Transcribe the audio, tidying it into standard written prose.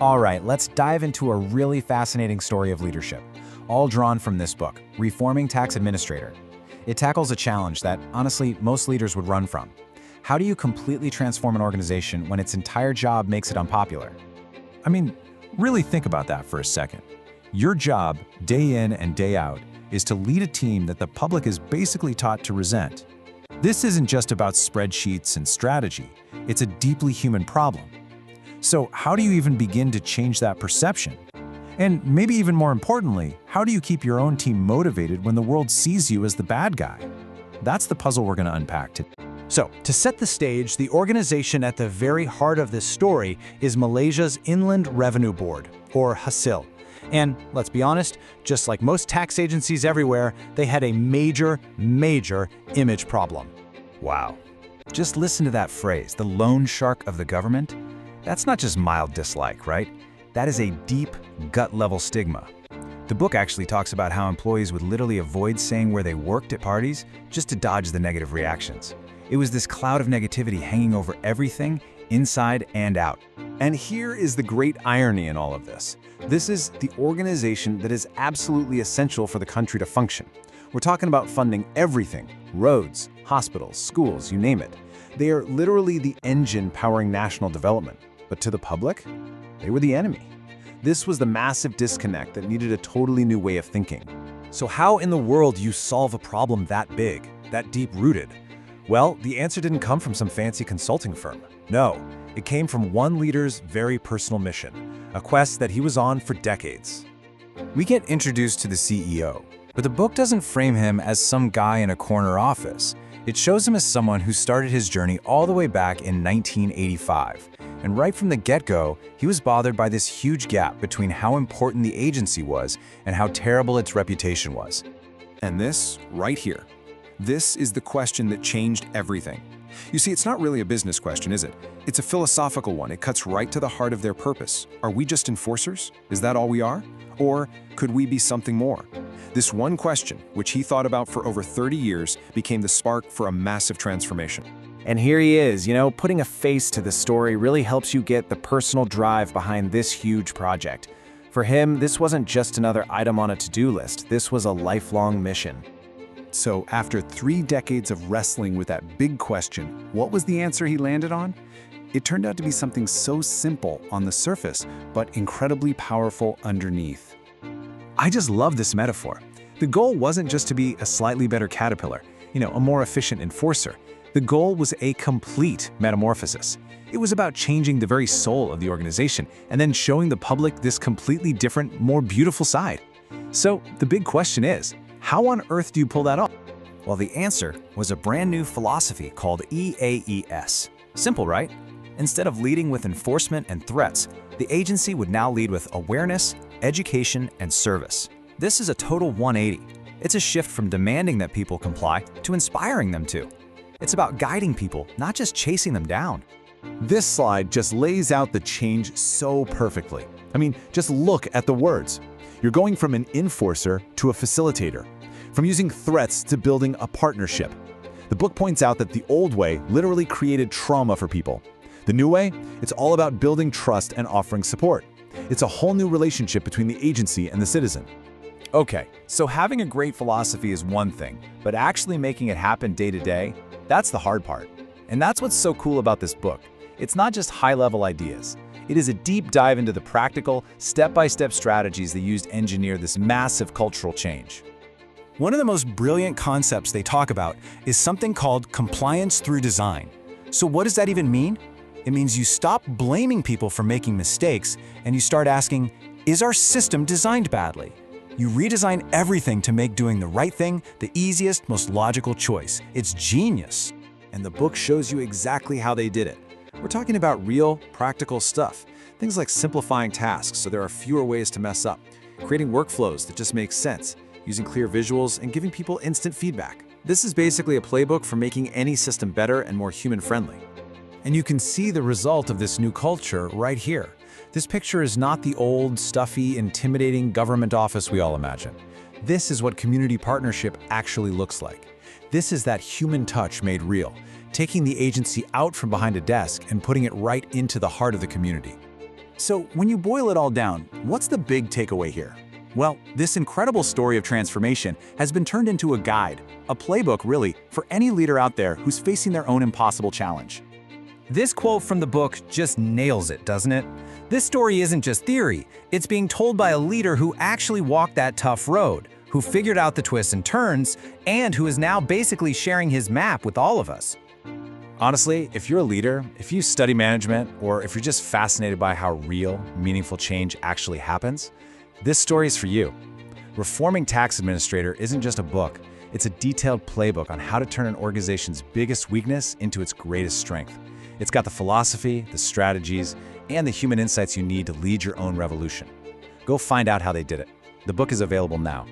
All right, let's dive into a really fascinating story of leadership, all drawn from this book, Reforming Tax Administrator. It tackles a challenge that, honestly, most leaders would run from. How do you completely transform an organization when its entire job makes it unpopular? I mean, really think about that for a second. Your job, day in and day out, is to lead a team that the public is basically taught to resent. This isn't just about spreadsheets and strategy, it's a deeply human problem. So how do you even begin to change that perception? And maybe even more importantly, how do you keep your own team motivated when the world sees you as the bad guy? That's the puzzle we're going to unpack today. So, to set the stage, the organization at the very heart of this story is Malaysia's Inland Revenue Board, or HASIL. And let's be honest, just like most tax agencies everywhere, they had a major image problem. Wow. Just listen to that phrase, the loan shark of the government. That's not just mild dislike, right? That is a deep, gut-level stigma. The book actually talks about how employees would literally avoid saying where they worked at parties just to dodge the negative reactions. It was this cloud of negativity hanging over everything, inside and out. And here is the great irony in all of this. This is the organization that is absolutely essential for the country to function. We're talking about funding everything: roads, hospitals, schools, you name it. They are literally the engine powering national development. But to the public, they were the enemy. This was the massive disconnect that needed a totally new way of thinking. So how in the world do you solve a problem that big, that deep-rooted? Well, the answer didn't come from some fancy consulting firm. No, it came from one leader's very personal mission, a quest that he was on for decades. We get introduced to the CEO, but the book doesn't frame him as some guy in a corner office. It shows him as someone who started his journey all the way back in 1985. And right from the get-go, he was bothered by this huge gap between how important the agency was and how terrible its reputation was. And this, right here, this is the question that changed everything. You see, it's not really a business question, is it? It's a philosophical one. It cuts right to the heart of their purpose. Are we just enforcers? Is that all we are? Or could we be something more? This one question, which he thought about for over 30 years, became the spark for a massive transformation. And here he is, putting a face to the story really helps you get the personal drive behind this huge project. For him, this wasn't just another item on a to-do list, this was a lifelong mission. So after 3 decades of wrestling with that big question, what was the answer he landed on? It turned out to be something so simple on the surface, but incredibly powerful underneath. I just love this metaphor. The goal wasn't just to be a slightly better caterpillar, a more efficient enforcer. The goal was a complete metamorphosis. It was about changing the very soul of the organization and then showing the public this completely different, more beautiful side. So the big question is, how on earth do you pull that off? Well, the answer was a brand new philosophy called EAES. Simple, right? Instead of leading with enforcement and threats, the agency would now lead with awareness, education, and service. This is a total 180. It's a shift from demanding that people comply to inspiring them to. It's about guiding people, not just chasing them down. This slide just lays out the change so perfectly. I mean, just look at the words. You're going from an enforcer to a facilitator, from using threats to building a partnership. The book points out that the old way literally created trauma for people. The new way, it's all about building trust and offering support. It's a whole new relationship between the agency and the citizen. Okay, so having a great philosophy is one thing, but actually making it happen day to day, that's the hard part. And that's what's so cool about this book. It's not just high-level ideas. It is a deep dive into the practical, step-by-step strategies that used to engineer this massive cultural change. One of the most brilliant concepts they talk about is something called compliance through design. So what does that even mean? It means you stop blaming people for making mistakes and you start asking, is our system designed badly? You redesign everything to make doing the right thing the easiest, most logical choice. It's genius. And the book shows you exactly how they did it. We're talking about real, practical stuff. Things like simplifying tasks so there are fewer ways to mess up, creating workflows that just make sense, using clear visuals, and giving people instant feedback. This is basically a playbook for making any system better and more human-friendly. And you can see the result of this new culture right here. This picture is not the old, stuffy, intimidating government office we all imagine. This is what community partnership actually looks like. This is that human touch made real, taking the agency out from behind a desk and putting it right into the heart of the community. So when you boil it all down, what's the big takeaway here? Well, this incredible story of transformation has been turned into a guide, a playbook really, for any leader out there who's facing their own impossible challenge. This quote from the book just nails it, doesn't it? This story isn't just theory, it's being told by a leader who actually walked that tough road, who figured out the twists and turns, and who is now basically sharing his map with all of us. Honestly, if you're a leader, if you study management, or if you're just fascinated by how real, meaningful change actually happens, this story is for you. Reforming Tax Administrator isn't just a book, it's a detailed playbook on how to turn an organization's biggest weakness into its greatest strength. It's got the philosophy, the strategies, and the human insights you need to lead your own revolution. Go find out how they did it. The book is available now.